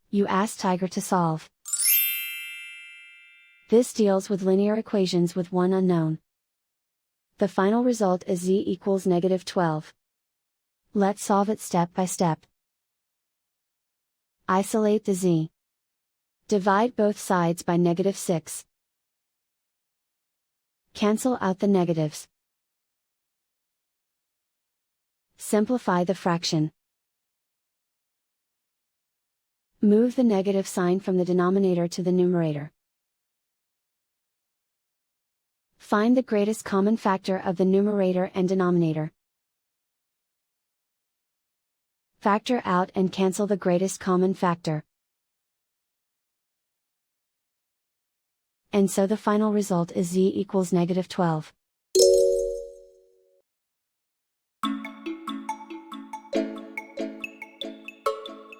You ask Tiger to solve. This deals with linear equations with one unknown. The final result is z equals -12. Let's solve it step by step. Isolate the z. Divide both sides by -6. Cancel out the negatives. Simplify the fraction. Move the negative sign from the denominator to the numerator. Find the greatest common factor of the numerator and denominator. Factor out and cancel the greatest common factor. And so the final result is z equals -12.